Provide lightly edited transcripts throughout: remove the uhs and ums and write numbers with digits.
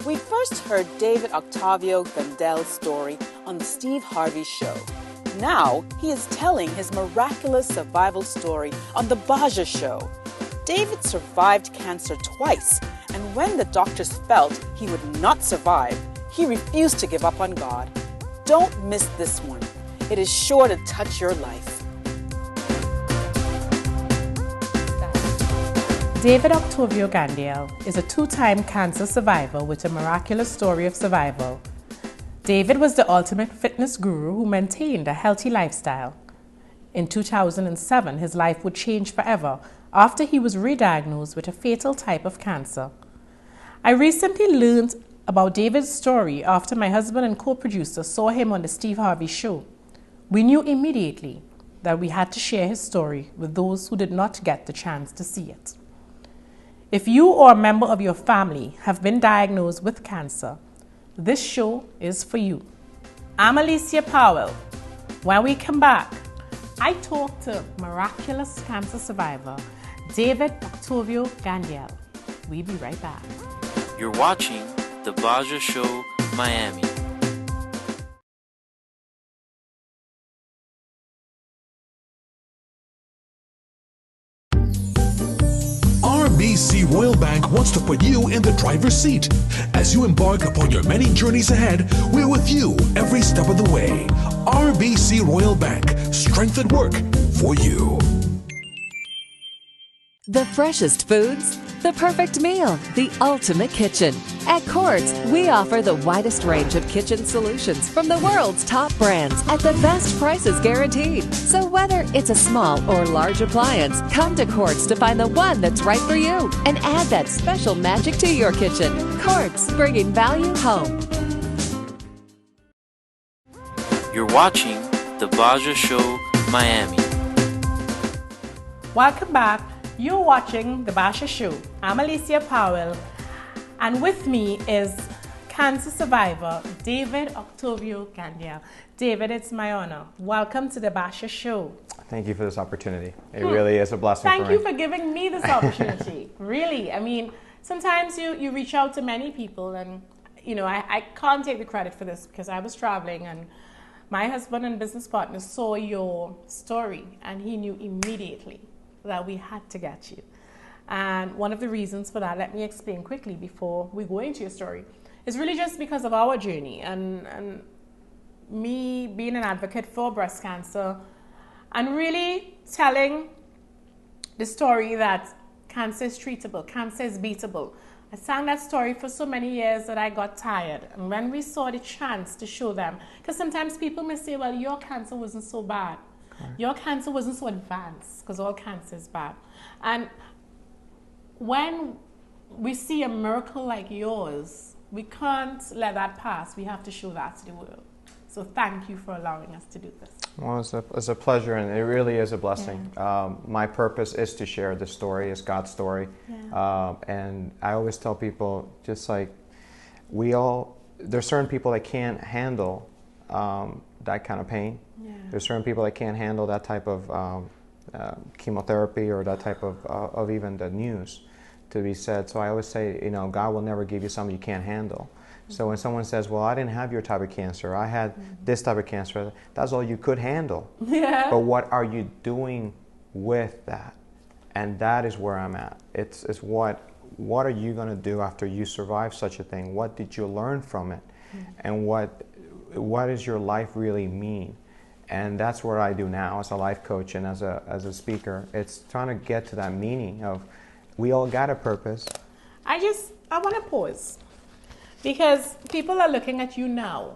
We first heard David Octavio Gandell's story on the Steve Harvey Show. Now he is telling his miraculous survival story on the Basia Show. David survived cancer twice, and when the doctors felt he would not survive, he refused to give up on God. Don't miss this one. It is sure to touch your life. David Octavio Gandell is a two-time cancer survivor with a miraculous story of survival. David was the ultimate fitness guru who maintained a healthy lifestyle. In 2007, his life would change forever after he was re-diagnosed with a fatal type of cancer. I recently learned about David's story after my husband and co-producer saw him on the Steve Harvey Show. We knew immediately that we had to share his story with those who did not get the chance to see it. If you or a member of your family have been diagnosed with cancer, this show is for you. I'm Alicia Powell. When we come back, I talk to miraculous cancer survivor David Octavio Gandell. We'll be right back. You're watching The Basia Show, Miami. RBC Royal Bank wants to put you in the driver's seat. As you embark upon your many journeys ahead, we're with you every step of the way. RBC Royal Bank, strength at work for you. The freshest foods, the perfect meal, the ultimate kitchen. At Courts, we offer the widest range of kitchen solutions from the world's top brands at the best prices guaranteed. So whether it's a small or large appliance, come to Courts to find the one that's right for you and add that special magic to your kitchen. Courts, bringing value home. You're watching The Basia Show, Miami. Welcome back. You're watching The Basia Show. I'm Alicia Powell, and with me is cancer survivor David Octavio Gandell. David, it's my honor. Welcome to The Basia Show. Thank you for this opportunity. It really is a blessing for me. Thank you for giving me this opportunity. Really. I mean, sometimes you reach out to many people, and I can't take the credit for this because I was traveling and my husband and business partner saw your story and he knew immediately that we had to get you. And one of the reasons for that, let me explain quickly before we go into your story, is really just because of our journey and me being an advocate for breast cancer and really telling the story that cancer is treatable, cancer is beatable. I sang that story for so many years that I got tired. And when we saw the chance to show them, because sometimes people may say, well, your cancer wasn't so bad. Your cancer wasn't so advanced, because all cancer is bad. And when we see a miracle like yours, we can't let that pass. We have to show that to the world. So thank you for allowing us to do this. Well, it's a pleasure, and it really is a blessing. Yeah. My purpose is to share the story. It's God's story. Yeah. And I always tell people, just like there's certain people that can't handle that kind of pain. Yeah. There's certain people that can't handle that type of chemotherapy or that type of even the news to be said. So I always say, God will never give you something you can't handle. So when someone says, well, I didn't have your type of cancer, I had this type of cancer, that's all you could handle. Yeah. But what are you doing with that? And that is where I'm at. It's what are you going to do after you survive such a thing? What did you learn from it? And what does your life really mean? And that's what I do now as a life coach and as a speaker. It's trying to get to that meaning of we all got a purpose. I want to pause because people are looking at you now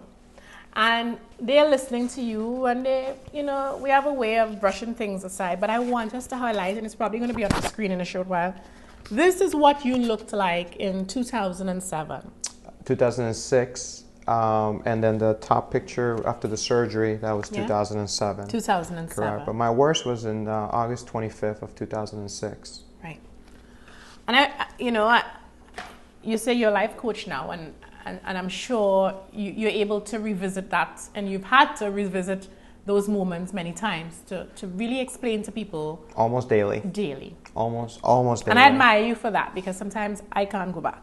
and they're listening to you and we have a way of brushing things aside, but I want us to highlight, and it's probably going to be on the screen in a short while. This is what you looked like in 2007. 2006. And then the top picture after the surgery, that was 2007. 2007. Correct. But my worst was in August 25th of 2006. Right. And you say you're a life coach now, and I'm sure you're able to revisit that, and you've had to revisit those moments many times to really explain to people. Almost daily. Daily. Almost daily. And I admire you for that, because sometimes I can't go back.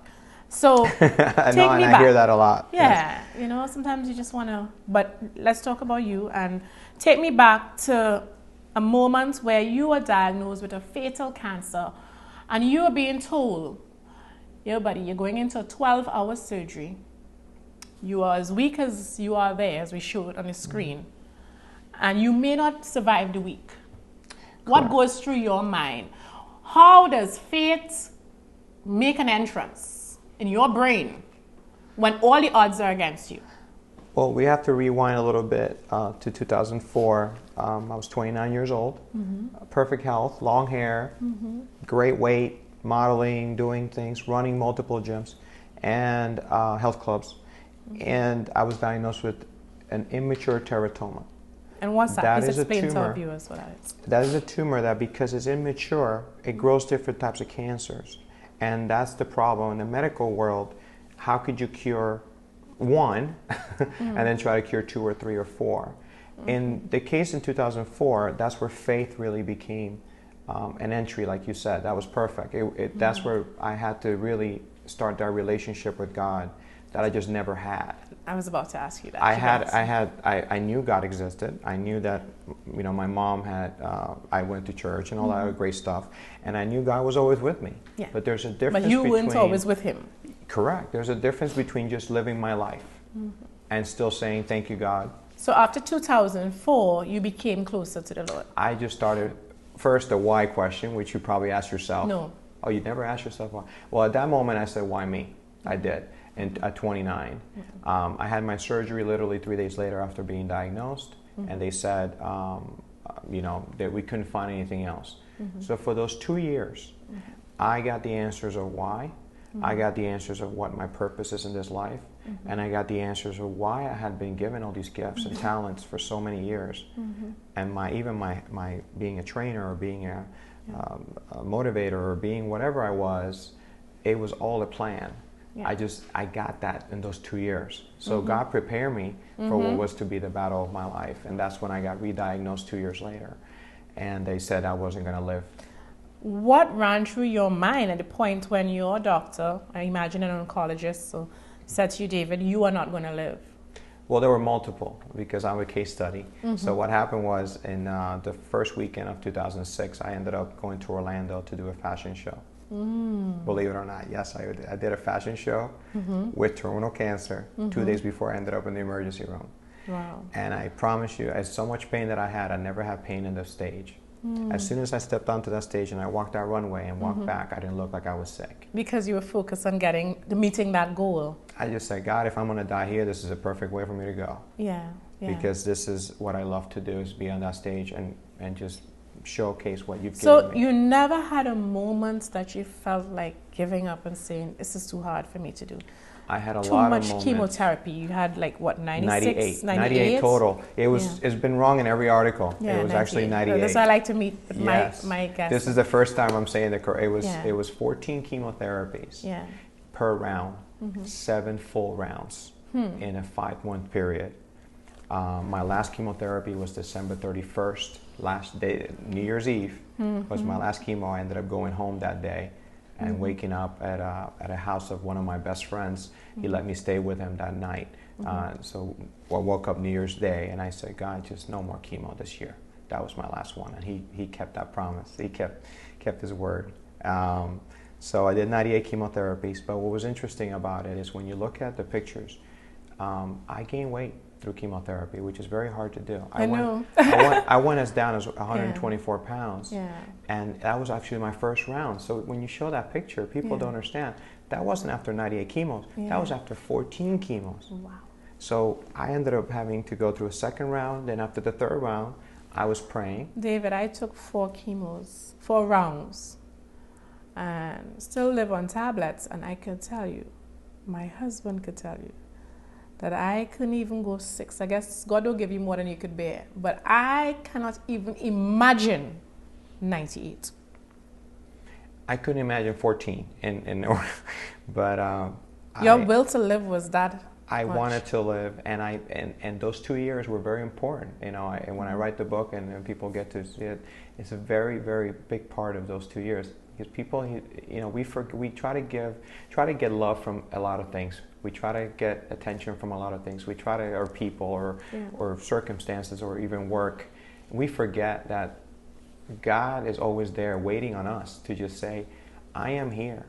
So I take know, me and back. I hear that a lot. Yeah, Yes. you know, sometimes you just want to, but let's talk about you and take me back to a moment where you were diagnosed with a fatal cancer and you were being told, yo, buddy, you're going into a 12-hour surgery. You are as weak as you are there, as we showed on the screen, and you may not survive the week. What Correct. goes through your mind? How does fate make an entrance in your brain when all the odds are against you? Well, we have to rewind a little bit to 2004. I was 29 years old, perfect health, long hair, great weight, modeling, doing things, running multiple gyms and health clubs. And I was diagnosed with an immature teratoma. And what's that? That Please is a explain to our tumor. viewers what that is. That is a tumor that, because it's immature, it grows different types of cancers. And that's the problem in the medical world. How could you cure one and then try to cure 2 or 3 or 4? In the case in 2004, that's where faith really became an entry, like you said. That was perfect. That's where I had to really start that relationship with God that I just never had. I was about to ask you that. I knew God existed. I knew that, you know, my mom had, I went to church and all that other great stuff. And I knew God was always with me. Yeah. But there's a difference But you between... weren't always with him. Correct. There's a difference between just living my life and still saying, thank you, God. So after 2004, you became closer to the Lord. I just started, first, the why question, which you probably asked yourself. No. Oh, you never asked yourself why? Well, at that moment, I said, why me? I did. And at 29, I had my surgery literally 3 days later after being diagnosed, and they said, you know, that we couldn't find anything else. So for those 2 years, I got the answers of why. I got the answers of what my purpose is in this life, and I got the answers of why I had been given all these gifts and talents for so many years, and my being a trainer or being a motivator or being whatever I was, it was all a plan. Yeah. I got that in those 2 years. So God prepared me for what was to be the battle of my life, and that's when I got re-diagnosed 2 years later, and they said I wasn't going to live. What ran through your mind at the point when your doctor, I imagine an oncologist, so said to you, David, you are not going to live? Well, there were multiple, because I'm a case study. So what happened was, in the first weekend of 2006, I ended up going to Orlando to do a fashion show. Believe it or not, yes, I did a fashion show with terminal cancer 2 days before I ended up in the emergency room. Wow. And I promise you, as so much pain that I had, I never had pain in the stage. As soon as I stepped onto that stage and I walked that runway and walked back, I didn't look like I was sick. Because you were focused on meeting that goal. I just said, God, if I'm going to die here, this is a perfect way for me to go. Yeah. Because this is what I love to do, is be on that stage and just showcase what you've given So me. you never had a moment that you felt like giving up and saying, this is too hard for me to do? I had a Too lot much of moments. chemotherapy. You had like what, 96? 98 total. It was. It's been wrong in every article. Yeah, it was actually 98. That's why I like to meet Yes. my guests. This is the first time I'm saying the correct. Yeah. It was 14 chemotherapies Yeah. per round, 7 full rounds in a 5-month period. My last chemotherapy was December 31st, last day, New Year's Eve was my last chemo. I ended up going home that day and waking up at a house of one of my best friends. He let me stay with him that night. So I woke up New Year's Day and I said, God, just no more chemo this year. That was my last one. And he kept that promise. He kept his word. So I did 98 chemotherapies. But what was interesting about it is when you look at the pictures, I gained weight through chemotherapy, which is very hard to do. I know. I went as down as 124 pounds. Yeah. And that was actually my first round. So when you show that picture, people don't understand. That wasn't after 98 chemos. That was after 14 chemos. Wow. So I ended up having to go through a second round. Then after the third round, I was praying. David, I took 4 rounds, and still live on tablets. And I can tell you, my husband could tell you, that I couldn't even go 6. I guess God will give you more than you could bear. But I cannot even imagine 98. I couldn't imagine 14, but Your will to live was that I much. wanted to live, and those 2 years were very important. You know, and when I write the book and people get to see it, it's a very, very big part of those 2 years. because people, you know, we try to get love from a lot of things. We try to get attention from a lot of things. We try to, or people, or circumstances, or even work. We forget that God is always there waiting on us to just say, I am here.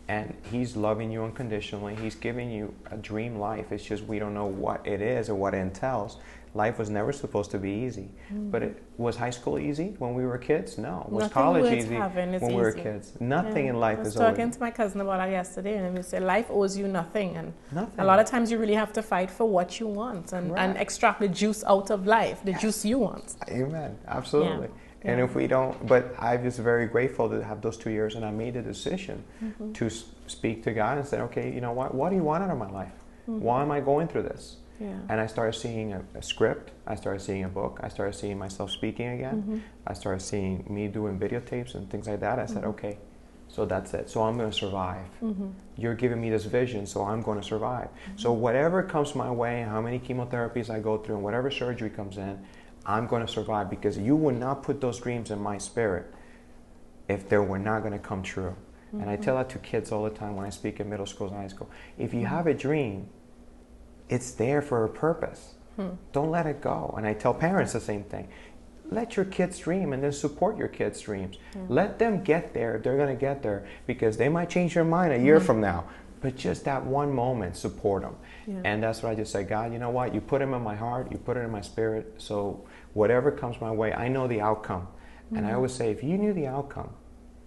And He's loving you unconditionally. He's giving you a dream life. It's just we don't know what it is or what it entails. Life was never supposed to be easy. But was high school easy when we were kids? No. Was college easy when we were kids? Nothing in life is always. I was talking to my cousin about that yesterday, and he said life owes you nothing. And a lot of times you really have to fight for what you want and extract the juice out of life, the juice you want. Amen. Absolutely. And if we don't, but I'm just very grateful to have those 2 years, and I made the decision to speak to God and say, okay, you know what do you want out of my life? Why am I going through this? And I started seeing a script, I started seeing a book, I started seeing myself speaking again, I started seeing me doing videotapes and things like that. I said, okay, so that's it. So I'm going to survive. You're giving me this vision, so I'm going to survive. So whatever comes my way, how many chemotherapies I go through, and whatever surgery comes in, I'm going to survive, because you would not put those dreams in my spirit if they were not going to come true. And I tell that to kids all the time when I speak in middle schools and high school. If you have a dream, it's there for a purpose. Don't let it go. And I tell parents the same thing. Let your kids dream, and then support your kids' dreams. Let them get there. They're going to get there, because they might change their mind a year from now. But just that one moment, support them. And that's what I just say, God, you know what? You put them in my heart, you put it in my spirit, so whatever comes my way, I know the outcome. And I always say, if you knew the outcome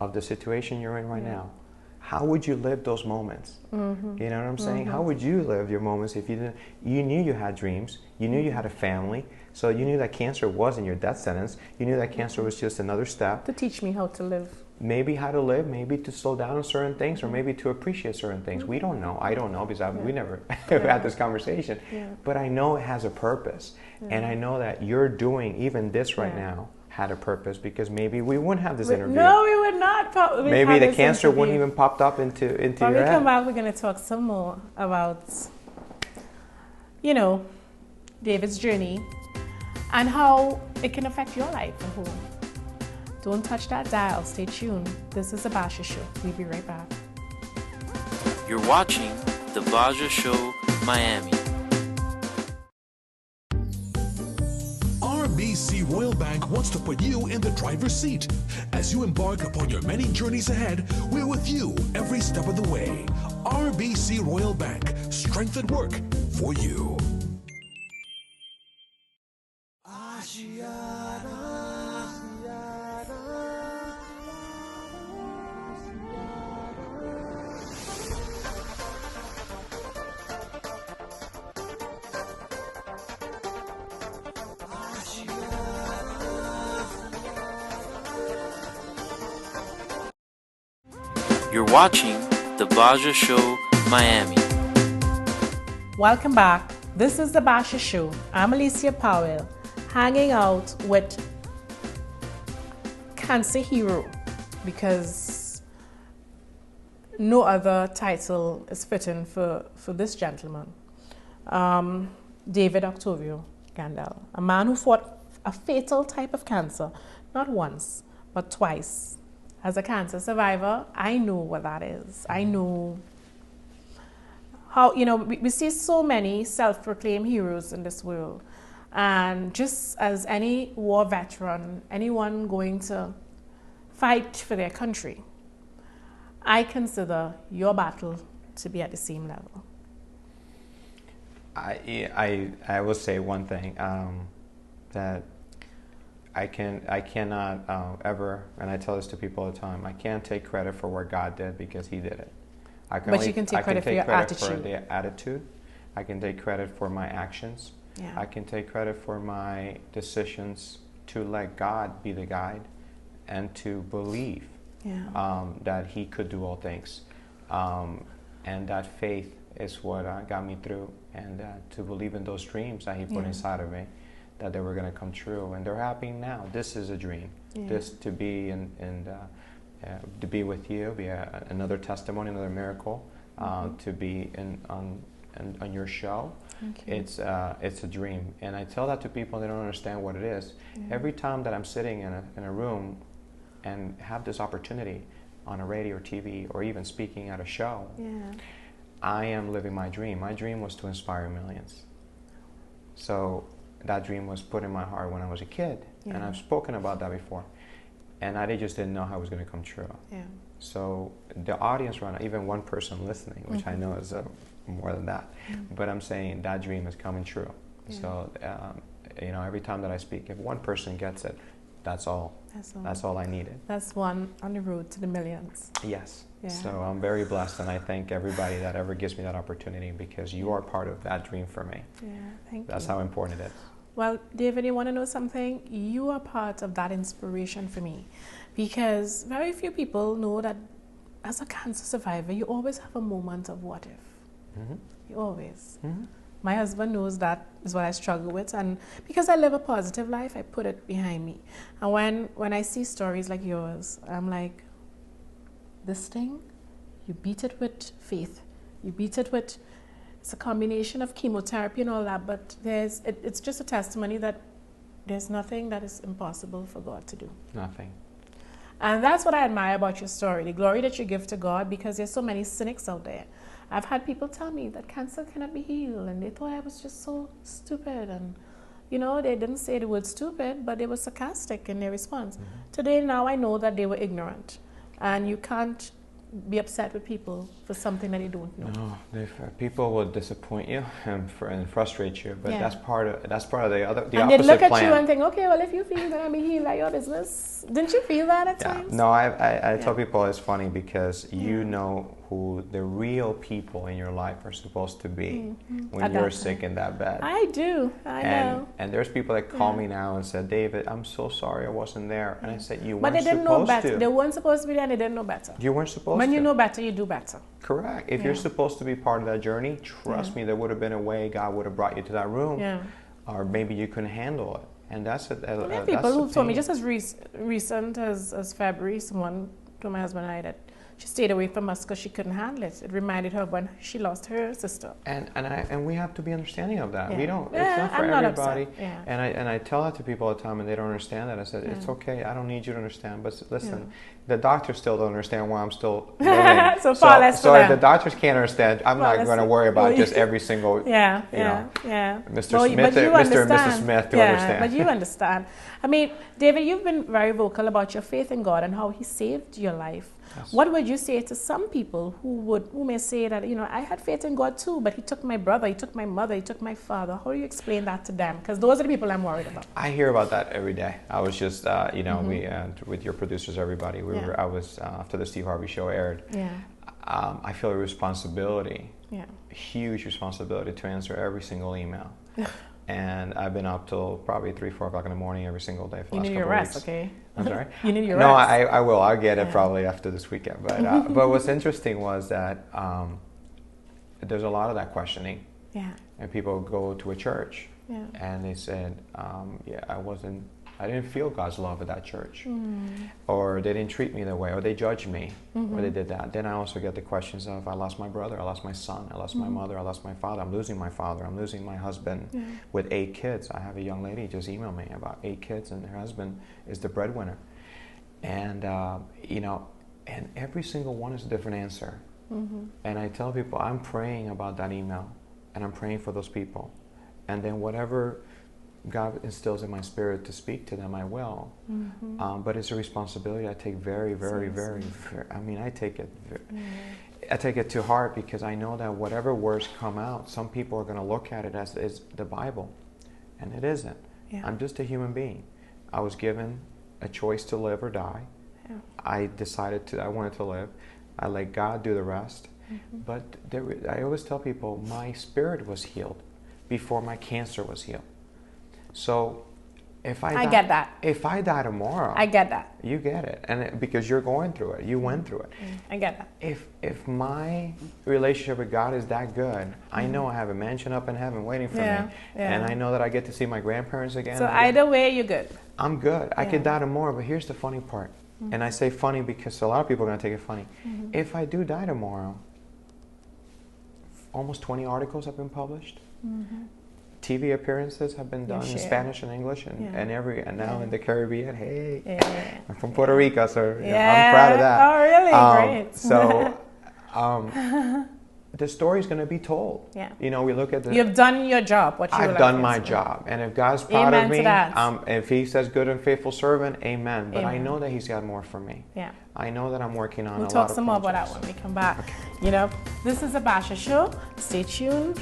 of the situation you're in right now, how would you live those moments? You know what I'm saying? How would you live your moments if you didn't? You knew you had dreams, you knew you had a family, so you knew that cancer wasn't your death sentence, you knew that cancer was just another step. To teach me how to live. Maybe how to live, maybe to slow down on certain things, or maybe to appreciate certain things. We don't know. I don't know, because we never had this conversation. But I know it has a purpose. And I know that you're doing even this right now had a purpose, because maybe we wouldn't have this interview. No, we would not. Maybe the cancer wouldn't even popped up into your head. When we come back, we're going to talk some more about, you know, David's journey and how it can affect your life at home. Don't touch that dial. Stay tuned. This is the Basia Show. We'll be right back. You're watching the Basia Show, Miami. RBC Royal Bank wants to put you in the driver's seat. As you embark upon your many journeys ahead, we're with you every step of the way. RBC Royal Bank, strength at work for you. You're watching the Basia Show, Miami. Welcome back. This is the Basia Show. I'm Alicia Powell, hanging out with Cancer Hero, because no other title is fitting for this gentleman. David Octavio Gandell, a man who fought a fatal type of cancer, not once, but twice. As a cancer survivor, I know what that is. I know how, you know, we see so many self-proclaimed heroes in this world. And just as any war veteran, anyone going to fight for their country, I consider your battle to be at the same level. I will say one thing, that I cannot ever, and I tell this to people all the time, I can't take credit for what God did, because He did it. But you can take credit for your attitude. For the attitude. I can take credit for my actions. I can take credit for my decisions to let God be the guide, and to believe that He could do all things. And that faith is what got me through, and to believe in those dreams that He put inside of me, that they were going to come true, and they're happening now. This is a dream. This to be to be with you, be another testimony, another miracle. To be on your show, it's a dream, and I tell that to people. They don't understand what it is. Every time that I'm sitting in a room and have this opportunity, on a radio or TV or even speaking at a show, Yeah. I am living my dream. My dream was to inspire millions. So that dream was put in my heart when I was a kid, and Yeah. I've spoken about that before. And I just didn't know how it was going to come true. Yeah. So the audience right now, even one person listening, which I know is more than that, but I'm saying that dream is coming true. Yeah. So, you know, every time that I speak, if one person gets it, that's all. That's all I needed. That's one on the road to the millions. Yes. Yeah. So I'm very blessed, and I thank everybody that ever gives me that opportunity, because you are part of that dream for me. Yeah, thank you. That's how important it is. Well, David, you want to know something? You are part of that inspiration for me, because very few people know that as a cancer survivor, you always have a moment of what if. Mm-hmm. You always. Mm-hmm. My husband knows that is what I struggle with, and because I live a positive life, I put it behind me. And when I see stories like yours, I'm like, this thing, you beat it with faith. You beat it with, it's a combination of chemotherapy and all that, but it's just a testimony that there's nothing that is impossible for God to do. Nothing. And that's what I admire about your story, the glory that you give to God, because there's so many cynics out there. I've had people tell me that cancer cannot be healed, and they thought I was just so stupid. And, you know, they didn't say the word stupid, but they were sarcastic in their response. Mm-hmm. Today, now I know that they were ignorant. And you can't be upset with people for something that they don't know. No, people will disappoint you and frustrate you, but Yeah. that's part of the And opposite they'd look at plan. you and think, okay, well, if you feel that I'm healed by your business, didn't you feel that at times? No, I tell people it's funny because you know who the real people in your life are supposed to be when At you're that sick time. in that bed. I do. I know. And there's people that call me now and said, David, I'm so sorry I wasn't there. And I said, you But weren't they didn't know supposed better. to. They weren't supposed to be there, and they didn't know better. You weren't supposed When to. you know better, you do better. Correct. If you're supposed to be part of that journey, trust me, there would have been a way God would have brought you to that room. Yeah. Or maybe you couldn't handle it. And that's a There are that's people the who told me thing. just as recent as February, someone told my husband and I that she stayed away from us because she couldn't handle it. It reminded her of when she lost her sister. And we have to be understanding of that. Yeah. We don't. Yeah, it's not for I'm not everybody. upset. Yeah. And I tell that to people all the time, and they don't understand that. I said, it's okay. I don't need you to understand. But listen, Yeah. the doctors still don't understand why I'm still living. So far less so for if them. the doctors can't understand, I'm Far not less going to for- worry about well, just you- every single. Yeah, you yeah, know, yeah. Mr. Well, Smith, but you Mr. and Mrs. understand. Smith to Yeah, understand. but you understand. I mean, David, you've been very vocal about your faith in God and how He saved your life. Yes. What would you say to some people who may say that, you know, I had faith in God too, but He took my brother, He took my mother, He took my father? How do you explain that to them? Because those are the people I'm worried about. I hear about that every day. I was just, you know, we with your producers, everybody. I was after the Steve Harvey show aired. Yeah, I feel a responsibility, yeah. huge responsibility to answer every single email. And I've been up till probably 3, 4 o'clock in the morning every single day for the You last need couple your of rest, weeks. okay? I'm sorry? You need your No, rest. I will. I'll get it Yeah. probably after this weekend. But what's interesting was that there's a lot of that questioning. Yeah, And people go to a church yeah. and they said, I didn't feel God's love at that church. Or they didn't treat me that way, or they judged me, or they did that. Then I also get the questions of, I lost my brother, I lost my son, I lost my mother, I lost my father, I'm losing my father, I'm losing my husband with 8 kids. I have a young lady just emailed me about 8 kids, and her husband is the breadwinner. And, you know, and every single one is a different answer. And I tell people, I'm praying about that email, and I'm praying for those people. And then whatever God instills in my spirit to speak to them, I will. But it's a responsibility I take very, very, very, I mean, I take it to heart, because I know that whatever words come out, some people are going to look at it as is the Bible, and it isn't. Yeah. I'm just a human being. I was given a choice to live or die. Yeah. I decided I wanted to live. I let God do the rest. But I always tell people, my spirit was healed before my cancer was healed. So if I get that. If I die tomorrow, I get that. you get it, and because you're going through it, you went through it. I get that. If my relationship with God is that good, I know I have a mansion up in heaven waiting for Yeah, me, yeah. and I know that I get to see my grandparents again. So and again. either way, you're good. I'm good. I could Yeah. die tomorrow, but here's the funny part. And I say funny because a lot of people are going to take it funny. If I do die tomorrow, almost 20 articles have been published. TV appearances have been done in Spanish and English, and now in the Caribbean. Hey, I'm from Puerto Rico, so I'm proud of that. Oh, really? Great. So the story's going to be told. Yeah. You know, we look at the. You've done your job. I've done my job, and if God's proud of me, to that. if He says good and faithful servant, amen. But Amen. I know that He's got more for me. Yeah. I know that I'm working on. We'll a talk lot of some more about that projects. when we come back. Okay. You know, this is a Basia show. Stay tuned.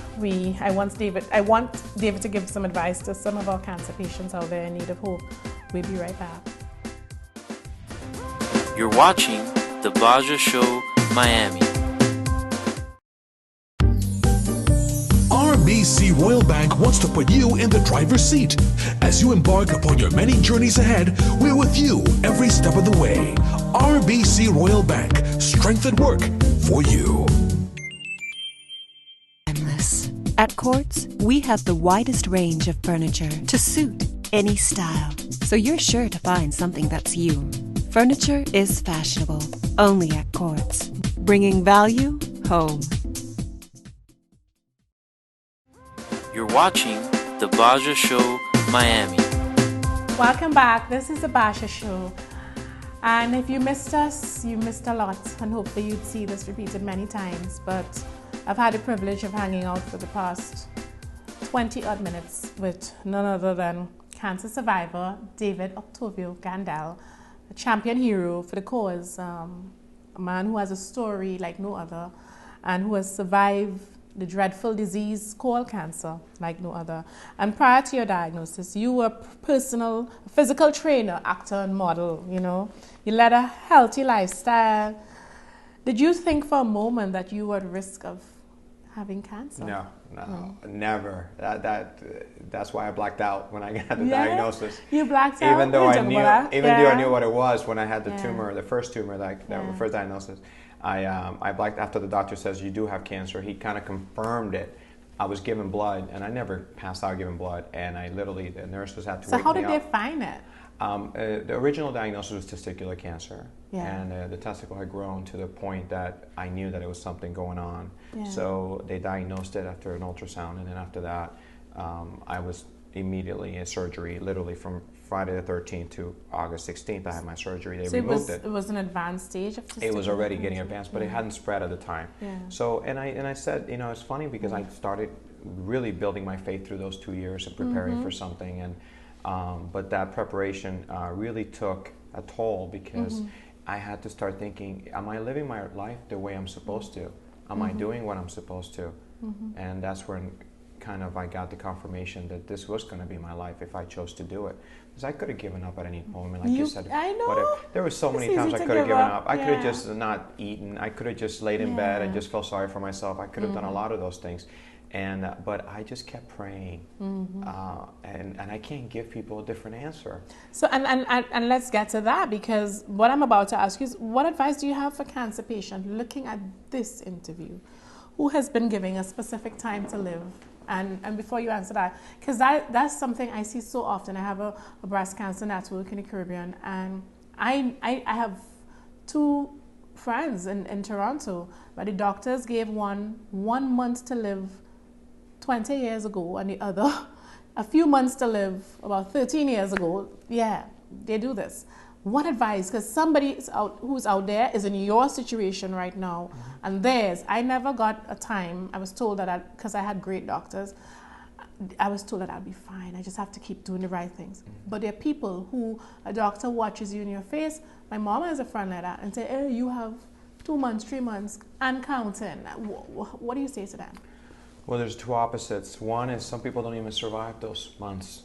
I want David to give some advice to some of our cancer patients out there in need of hope. We'll be right back. You're watching The Basia Show, Miami. RBC Royal Bank wants to put you in the driver's seat. As you embark upon your many journeys ahead, we're with you every step of the way. RBC Royal Bank, strength at work for you. Timeless. At Courts, we have the widest range of furniture to suit any style, so you're sure to find something that's you. Furniture is fashionable, only at Courts, bringing value home. You're watching The Basia Show, Miami. Welcome back. This is the Basia show. And if you missed us, you missed a lot. And hopefully you'd see this repeated many times. But I've had the privilege of hanging out for the past 20 odd minutes with none other than cancer survivor David Octavio Gandell, a champion hero for the cause, a man who has a story like no other and who has survived the dreadful disease called cancer like no other. And prior to your diagnosis, you were a physical trainer, actor and model, you know. You led a healthy lifestyle. Did you think for a moment that you were at risk of having cancer? No, never. That's why I blacked out when I got the diagnosis. You blacked out? Even though I knew what it was when I had the tumor, the first tumor, the first diagnosis. I blacked after the doctor says you do have cancer. He kind of confirmed it. I was given blood, and I never passed out giving blood. And the nurses had to wake me up. So how did they find it? The original diagnosis was testicular cancer, Yeah. and the testicle had grown to the point that I knew that it was something going on. Yeah. So they diagnosed it after an ultrasound, and then after that, I was immediately in surgery. Literally from Friday the 13th to August 16th, I had my surgery. They removed it. It was an advanced stage of testicular It was already getting cancer. advanced, but it hadn't spread at the time. Yeah. So, and I said, you know, it's funny because I started really building my faith through those 2 years and preparing for something, and but that preparation really took a toll because I had to start thinking, am I living my life the way I'm supposed to? Am I doing what I'm supposed to? And that's when kind of I got the confirmation that this was going to be my life if I chose to do it. Because I could have given up at any moment, like you said. I know. There were so many times I could have given up. I could have just not eaten. I could have just laid in bed and just felt sorry for myself. I could have done a lot of those things. And but I just kept praying, and I can't give people a different answer. So and let's get to that, because what I'm about to ask you is, what advice do you have for cancer patient looking at this interview, who has been giving a specific time to live? And before you answer that, because that's something I see so often. I have a breast cancer network in the Caribbean, and I have two friends in Toronto, but the doctors gave one month to live 20 years ago, and the other a few months to live about 13 years ago. Yeah, they do this. What advice? Because somebody who's out there is in your situation right now, and theirs. I never got a time. I was told that because I had great doctors, I was told that I'll be fine. I just have to keep doing the right things. But there are people who a doctor watches you in your face. My mom has a friend like that, and say, "Hey, you have 2 months, 3 months, and counting." What do you say to them? Well, there's two opposites. One is some people don't even survive those months.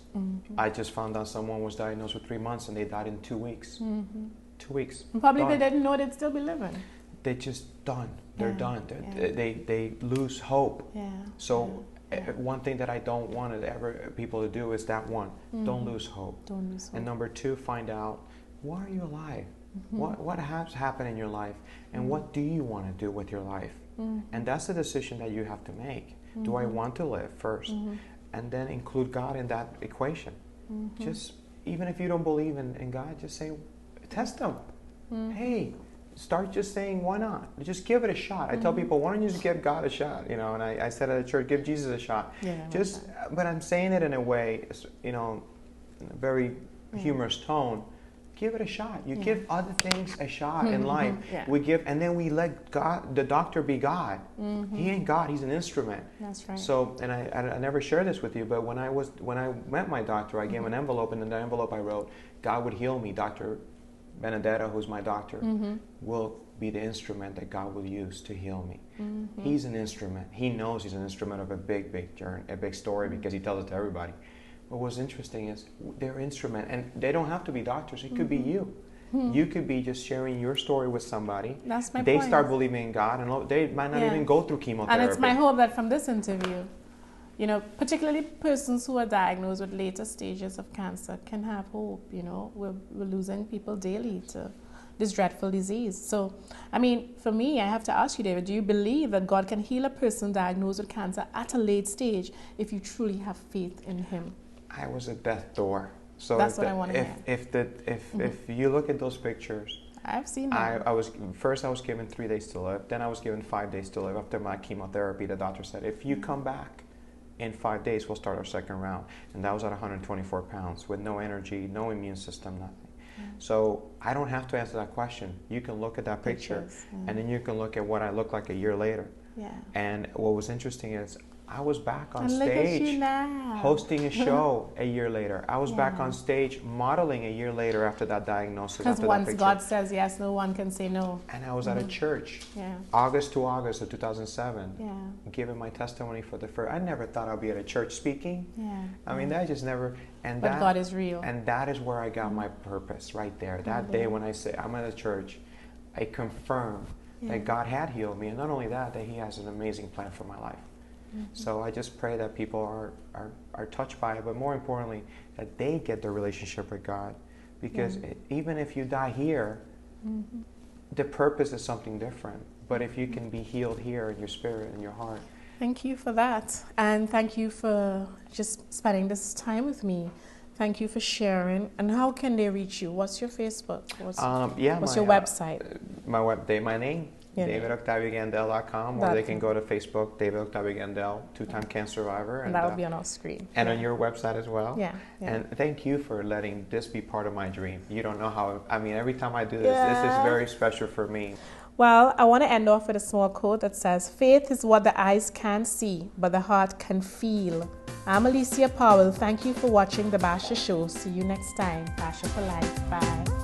I just found out someone was diagnosed with 3 months and they died in 2 weeks. 2 weeks. And probably done. they didn't know they'd still be living. They just done. They're done. Yeah. They lose hope. Yeah. So one thing that I don't want people to do is that one. Don't lose hope. Don't lose hope. And number two, find out, why are you alive? What has happened in your life, and what do you want to do with your life? And that's the decision that you have to make. Do I want to live first? And then include God in that equation. Just, even if you don't believe in God, just say, test Him. Hey, start just saying, why not? Just give it a shot. I tell people, why don't you just give God a shot? You know, and I said at the church, give Jesus a shot. But I'm saying it in a way, you know, in a very humorous tone. Give it a shot. You give other things a shot in life. We give, and then we let God, the doctor, be God. He ain't God. He's an instrument. That's right. So, and I never share this with you, but when I met my doctor, I gave him an envelope, and in the envelope I wrote, God would heal me. Dr. Benedetta, who's my doctor, will be the instrument that God will use to heal me. He's an instrument. He knows he's an instrument of a big journey, a big story, because he tells it to everybody. But what's interesting is their instrument, and they don't have to be doctors. It could be you. You could be just sharing your story with somebody. That's my They point. start believing in God, and they might not even go through chemotherapy. And it's my hope that from this interview, you know, particularly persons who are diagnosed with later stages of cancer can have hope. You know, we're losing people daily to this dreadful disease. So, I mean, for me, I have to ask you, David, do you believe that God can heal a person diagnosed with cancer at a late stage if you truly have faith in Him? I was at death door. So that's what I want to hear. If you look at those pictures, I've seen that. I was given 3 days to live. Then I was given 5 days to live. After my chemotherapy, the doctor said, if you come back in 5 days, we'll start our second round. And that was at 124 pounds with no energy, no immune system, nothing. So I don't have to answer that question. You can look at that picture, and then you can look at what I look like a year later. And what was interesting is I was back on stage hosting a show a year later. I was back on stage modeling a year later after that diagnosis. Because once God says yes, no one can say no. And I was at a church, August to August of 2007, giving my testimony for the first. I never thought I'd be at a church speaking. I mean, that just never. And but God is real. And that is where I got my purpose, right there. That day when I say I'm at a church, I confirmed that God had healed me, and not only that, that He has an amazing plan for my life. So I just pray that people are touched by it, but more importantly, that they get their relationship with God. Because even if you die here, the purpose is something different. But if you can be healed here in your spirit and your heart. Thank you for that. And thank you for just spending this time with me. Thank you for sharing. And how can they reach you? What's your Facebook? What's your website? My name. DavidOctavioGandell.com, or they can go to Facebook, David Octavio Gandell, 2-time cancer survivor. And that'll be on our screen. And on your website as well. And thank you for letting this be part of my dream. You don't know how, I mean, every time I do this, this is very special for me. Well, I want to end off with a small quote that says, faith is what the eyes can't see, but the heart can feel. I'm Alicia Powell. Thank you for watching The Basia Show. See you next time. Basia for life. Bye.